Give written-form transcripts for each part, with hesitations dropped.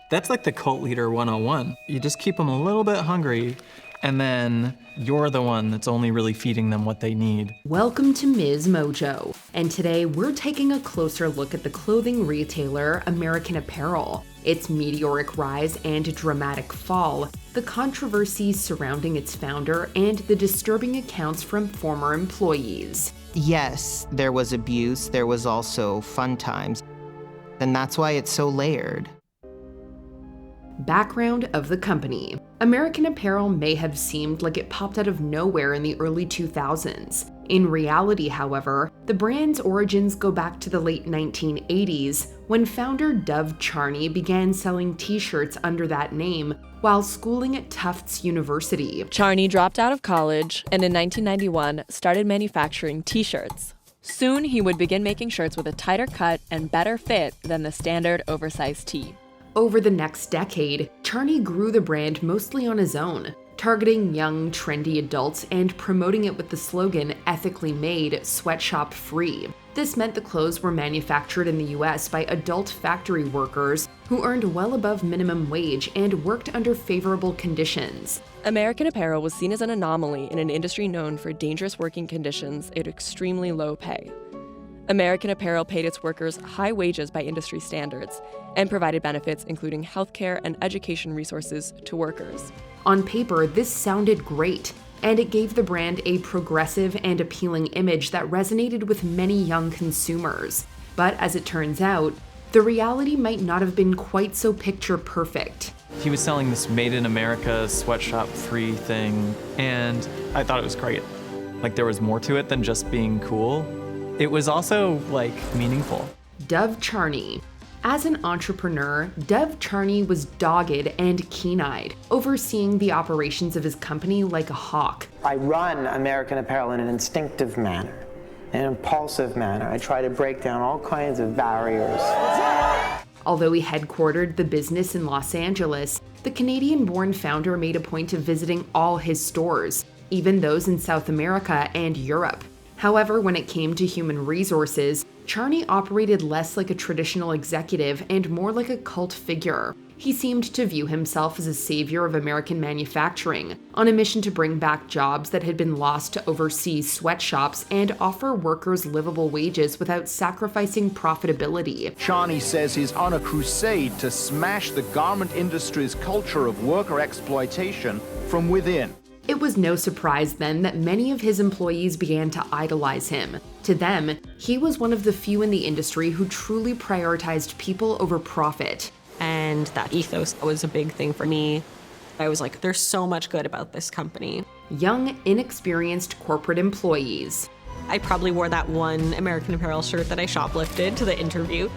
That's like the cult leader 101. You just keep them a little bit hungry, and then you're the one that's only really feeding them what they need. Welcome to MsMojo, and today we're taking a closer look at the clothing retailer American Apparel, its meteoric rise and dramatic fall, the controversies surrounding its founder, and the disturbing accounts from former employees. Yes, there was abuse, there was also fun times, and that's why it's so layered. Background of the company. American Apparel may have seemed like it popped out of nowhere in the early 2000s. In reality, however, the brand's origins go back to the late 1980s, when founder Dov Charney began selling t-shirts under that name while schooling at Tufts University. Charney dropped out of college and in 1991 started manufacturing t-shirts. Soon he would begin making shirts with a tighter cut and better fit than the standard oversized tee. Over the next decade, Charney grew the brand mostly on his own, targeting young, trendy adults and promoting it with the slogan "ethically made, sweatshop free." This meant the clothes were manufactured in the US by adult factory workers who earned well above minimum wage and worked under favorable conditions. American Apparel was seen as an anomaly in an industry known for dangerous working conditions at extremely low pay. American Apparel paid its workers high wages by industry standards and provided benefits including healthcare and education resources to workers. On paper, this sounded great, and it gave the brand a progressive and appealing image that resonated with many young consumers. But as it turns out, the reality might not have been quite so picture perfect. He was selling this made in America sweatshop free thing, and I thought it was great. Like, there was more to it than just being cool. It was also, like, meaningful. Dov Charney. As an entrepreneur, Dov Charney was dogged and keen-eyed, overseeing the operations of his company like a hawk. I run American Apparel in an instinctive manner, an impulsive manner. I try to break down all kinds of barriers. Although he headquartered the business in Los Angeles, the Canadian-born founder made a point of visiting all his stores, even those in South America and Europe. However, when it came to human resources, Charney operated less like a traditional executive and more like a cult figure. He seemed to view himself as a savior of American manufacturing, on a mission to bring back jobs that had been lost to overseas sweatshops and offer workers livable wages without sacrificing profitability. Charney says he's on a crusade to smash the garment industry's culture of worker exploitation from within. It was no surprise then that many of his employees began to idolize him. To them, he was one of the few in the industry who truly prioritized people over profit. And that ethos was a big thing for me. I was like, there's so much good about this company. Young, inexperienced corporate employees. I probably wore that one American Apparel shirt that I shoplifted to the interview.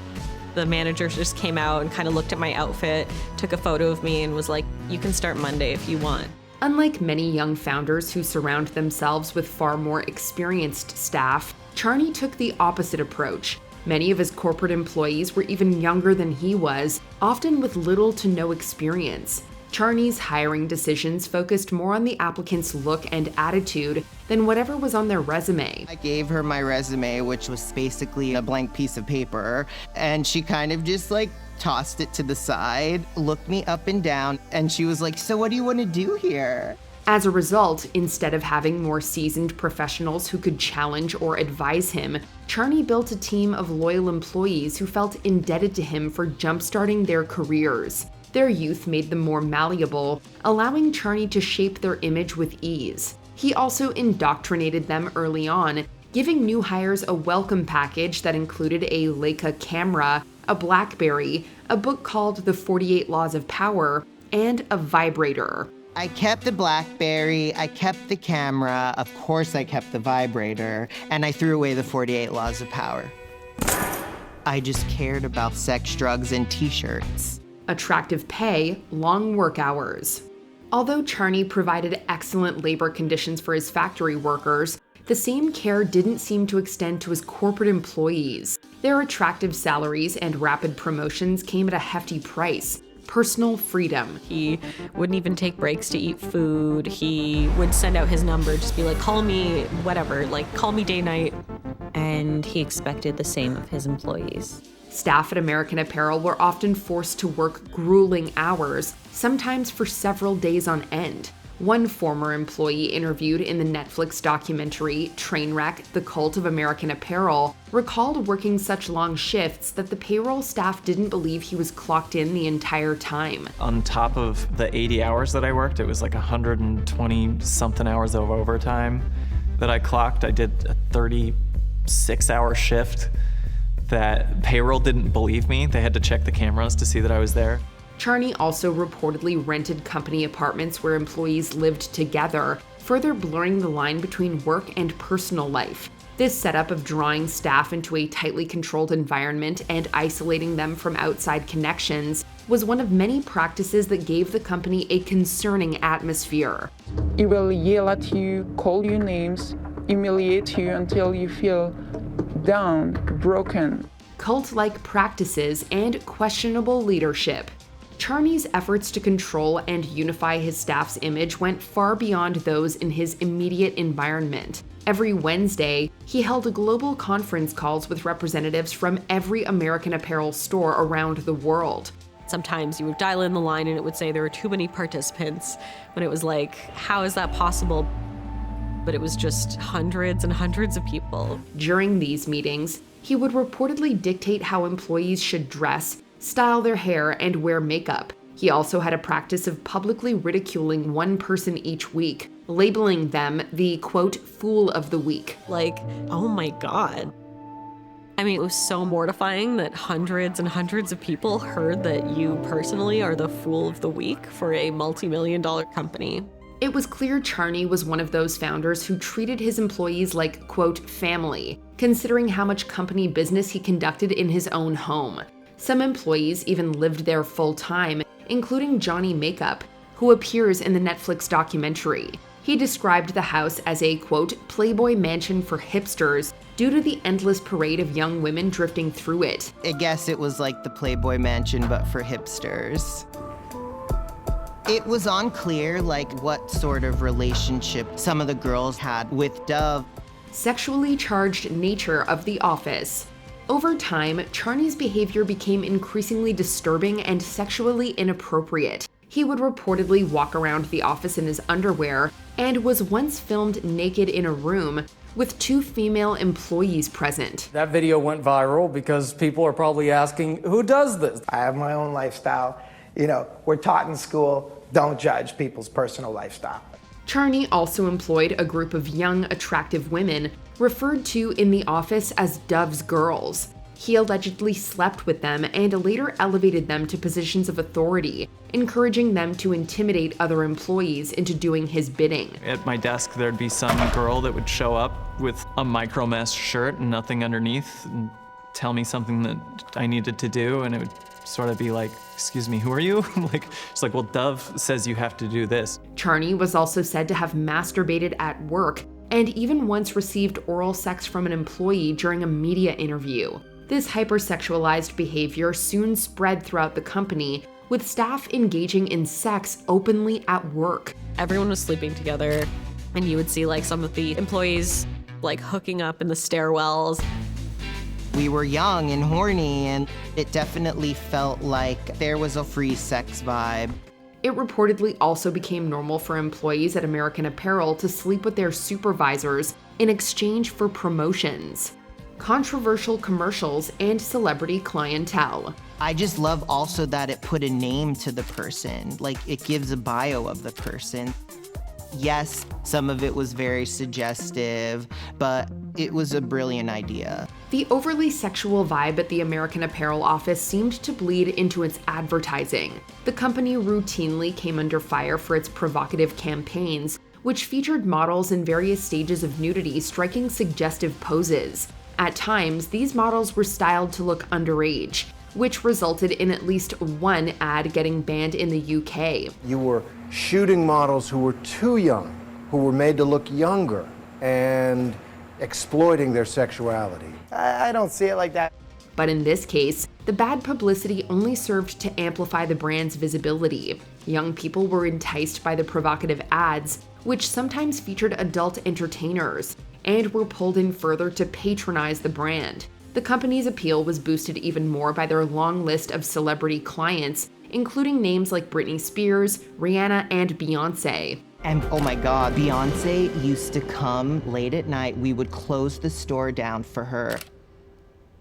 The manager just came out and kind of looked at my outfit, took a photo of me and was like, you can start Monday if you want. Unlike many young founders who surround themselves with far more experienced staff, Charney took the opposite approach. Many of his corporate employees were even younger than he was, often with little to no experience. Charney's hiring decisions focused more on the applicant's look and attitude than whatever was on their resume. I gave her my resume, which was basically a blank piece of paper, and she kind of just tossed it to the side, looked me up and down, and she was like, "So what do you want to do here?" As a result, instead of having more seasoned professionals who could challenge or advise him, Charney built a team of loyal employees who felt indebted to him for jumpstarting their careers. Their youth made them more malleable, allowing Charney to shape their image with ease. He also indoctrinated them early on, giving new hires a welcome package that included a Leica camera, a BlackBerry, a book called The 48 Laws of Power, and a vibrator. I kept the BlackBerry, I kept the camera, of course I kept the vibrator, and I threw away the 48 Laws of Power. I just cared about sex, drugs, and t-shirts. Attractive pay, long work hours. Although Charney provided excellent labor conditions for his factory workers, the same care didn't seem to extend to his corporate employees. Their attractive salaries and rapid promotions came at a hefty price: personal freedom. He wouldn't even take breaks to eat food. He would send out his number, just be like, call me whatever, call me day, night. And he expected the same of his employees. Staff at American Apparel were often forced to work grueling hours, sometimes for several days on end. One former employee interviewed in the Netflix documentary Trainwreck: The Cult of American Apparel recalled working such long shifts that the payroll staff didn't believe he was clocked in the entire time. On top of the 80 hours that I worked, it was like 120 something hours of overtime that I clocked. I did a 36-hour shift that payroll didn't believe me. They had to check the cameras to see that I was there. Charney also reportedly rented company apartments where employees lived together, further blurring the line between work and personal life. This setup of drawing staff into a tightly controlled environment and isolating them from outside connections was one of many practices that gave the company a concerning atmosphere. It will yell at you, call you names, humiliate you until you feel down, broken. Cult-like practices and questionable leadership. Charney's efforts to control and unify his staff's image went far beyond those in his immediate environment. Every Wednesday, he held global conference calls with representatives from every American Apparel store around the world. Sometimes you would dial in the line and it would say there were too many participants, when it was like, how is that possible? But it was just hundreds and hundreds of people. During these meetings, he would reportedly dictate how employees should dress, style their hair, and wear makeup. He also had a practice of publicly ridiculing one person each week, labeling them the, quote, fool of the week. Like, oh my God. I mean, it was so mortifying that hundreds and hundreds of people heard that you personally are the fool of the week for a multi-million-dollar company. It was clear Charney was one of those founders who treated his employees like, quote, family, considering how much company business he conducted in his own home. Some employees even lived there full-time, including Johnny Makeup, who appears in the Netflix documentary. He described the house as a, quote, Playboy mansion for hipsters due to the endless parade of young women drifting through it. I guess it was like the Playboy Mansion, but for hipsters. It was unclear, what sort of relationship some of the girls had with Dov. Sexually charged nature of the office. Over time, Charney's behavior became increasingly disturbing and sexually inappropriate. He would reportedly walk around the office in his underwear and was once filmed naked in a room with two female employees present. That video went viral because people are probably asking, who does this? I have my own lifestyle. We're taught in school, don't judge people's personal lifestyle. Charney also employed a group of young, attractive women referred to in the office as Dov's girls. He allegedly slept with them and later elevated them to positions of authority, encouraging them to intimidate other employees into doing his bidding. At my desk, there'd be some girl that would show up with a micro mesh shirt and nothing underneath and tell me something that I needed to do, and it would sort of be like, excuse me, who are you? It's like, well, Dov says you have to do this. Charney was also said to have masturbated at work and even once received oral sex from an employee during a media interview. This hypersexualized behavior soon spread throughout the company, with staff engaging in sex openly at work. Everyone was sleeping together, and you would see some of the employees hooking up in the stairwells. We were young and horny, and it definitely felt like there was a free sex vibe. It reportedly also became normal for employees at American Apparel to sleep with their supervisors in exchange for promotions. Controversial commercials and celebrity clientele. I just love also that it put a name to the person, it gives a bio of the person. Yes, some of it was very suggestive, but it was a brilliant idea. The overly sexual vibe at the American Apparel office seemed to bleed into its advertising. The company routinely came under fire for its provocative campaigns, which featured models in various stages of nudity striking suggestive poses. At times, these models were styled to look underage, which resulted in at least one ad getting banned in the UK. You were shooting models who were too young, who were made to look younger, and exploiting their sexuality. I don't see it like that. But in this case, the bad publicity only served to amplify the brand's visibility. Young people were enticed by the provocative ads, which sometimes featured adult entertainers, and were pulled in further to patronize the brand. The company's appeal was boosted even more by their long list of celebrity clients, including names like Britney Spears, Rihanna, and Beyoncé. And oh my God, Beyonce used to come late at night. We would close the store down for her.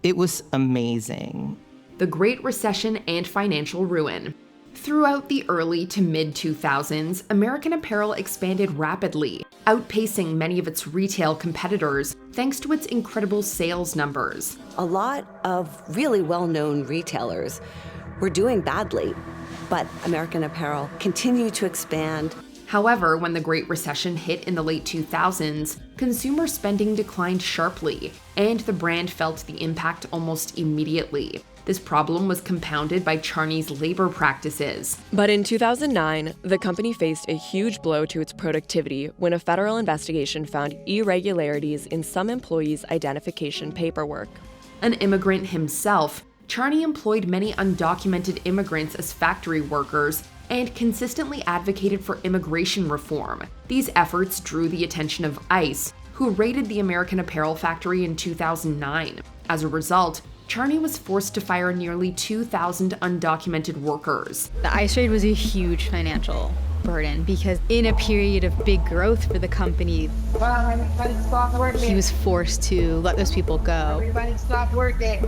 It was amazing. The Great Recession and financial ruin. Throughout the early to mid-2000s, American Apparel expanded rapidly, outpacing many of its retail competitors thanks to its incredible sales numbers. A lot of really well-known retailers were doing badly, but American Apparel continued to expand. However, when the Great Recession hit in the late 2000s, consumer spending declined sharply, and the brand felt the impact almost immediately. This problem was compounded by Charney's labor practices. But in 2009, the company faced a huge blow to its productivity when a federal investigation found irregularities in some employees' identification paperwork. An immigrant himself, Charney employed many undocumented immigrants as factory workers and consistently advocated for immigration reform. These efforts drew the attention of ICE, who raided the American Apparel factory in 2009. As a result, Charney was forced to fire nearly 2,000 undocumented workers. The ICE raid was a huge financial burden because in a period of big growth for the company, he was forced to let those people go. Everybody stop working.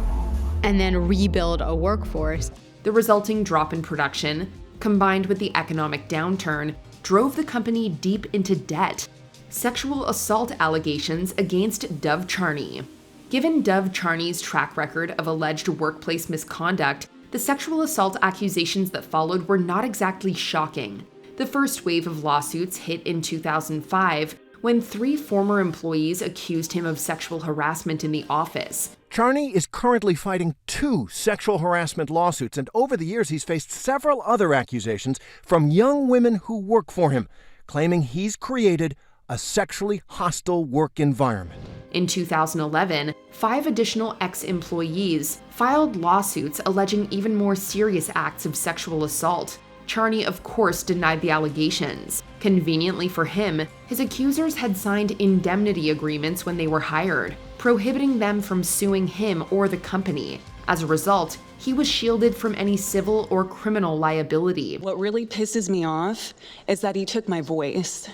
And then rebuild a workforce. The resulting drop in production, combined with the economic downturn, drove the company deep into debt. Sexual assault allegations against Dov Charney. Given Dov Charney's track record of alleged workplace misconduct, the sexual assault accusations that followed were not exactly shocking. The first wave of lawsuits hit in 2005, when 3 former employees accused him of sexual harassment in the office. Charney is currently fighting 2 sexual harassment lawsuits, and over the years he's faced several other accusations from young women who work for him, claiming he's created a sexually hostile work environment. In 2011, 5 additional ex-employees filed lawsuits alleging even more serious acts of sexual assault. Charney, of course, denied the allegations. Conveniently for him, his accusers had signed indemnity agreements when they were hired, prohibiting them from suing him or the company. As a result, he was shielded from any civil or criminal liability. What really pisses me off is that he took my voice.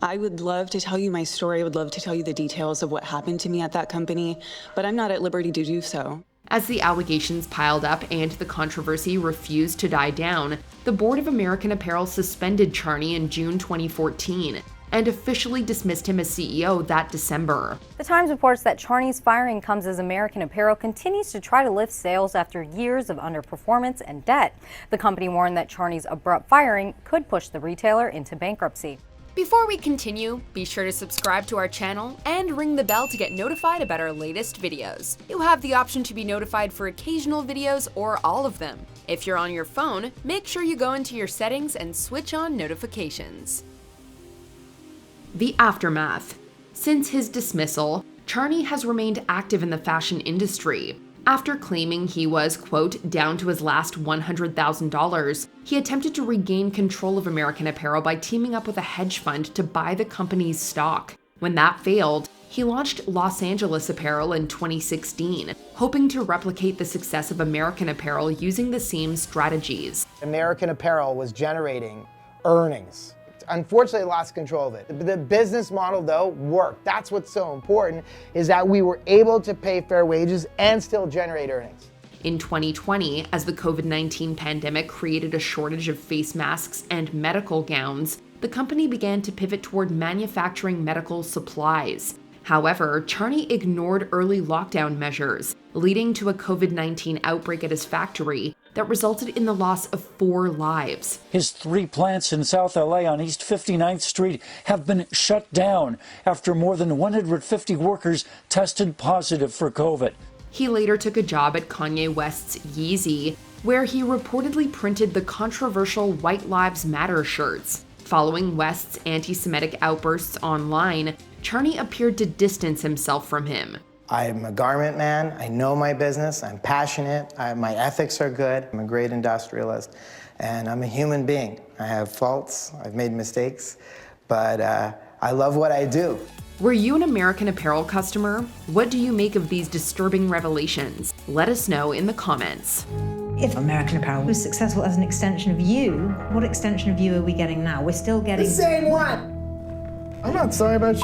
I would love to tell you my story. I would love to tell you the details of what happened to me at that company, but I'm not at liberty to do so. As the allegations piled up and the controversy refused to die down, the board of American Apparel suspended Charney in June 2014 and officially dismissed him as CEO that December. The Times reports that Charney's firing comes as American Apparel continues to try to lift sales after years of underperformance and debt. The company warned that Charney's abrupt firing could push the retailer into bankruptcy. Before we continue, be sure to subscribe to our channel and ring the bell to get notified about our latest videos. You have the option to be notified for occasional videos or all of them. If you're on your phone, make sure you go into your settings and switch on notifications. The aftermath. Since his dismissal, Charney has remained active in the fashion industry. After claiming he was, quote, down to his last $100,000, he attempted to regain control of American Apparel by teaming up with a hedge fund to buy the company's stock. When that failed, he launched Los Angeles Apparel in 2016, hoping to replicate the success of American Apparel using the same strategies. American Apparel was generating earnings. Unfortunately, lost control of it. The business model, though, worked. That's what's so important, is that we were able to pay fair wages and still generate earnings. In 2020, as the COVID-19 pandemic created a shortage of face masks and medical gowns, the company began to pivot toward manufacturing medical supplies. However, Charney ignored early lockdown measures, leading to a COVID-19 outbreak at his factory that resulted in the loss of 4 lives. His 3 plants in South LA on East 59th Street have been shut down after more than 150 workers tested positive for COVID. He later took a job at Kanye West's Yeezy, where he reportedly printed the controversial White Lives Matter shirts. Following West's anti-Semitic outbursts online, Charney appeared to distance himself from him. I'm a garment man. I know my business. I'm passionate. My ethics are good. I'm a great industrialist, and I'm a human being. I have faults. I've made mistakes, but I love what I do. Were you an American Apparel customer? What do you make of these disturbing revelations? Let us know in the comments. If American Apparel was successful as an extension of you, what extension of you are we getting now? We're still getting the same one. I'm not sorry about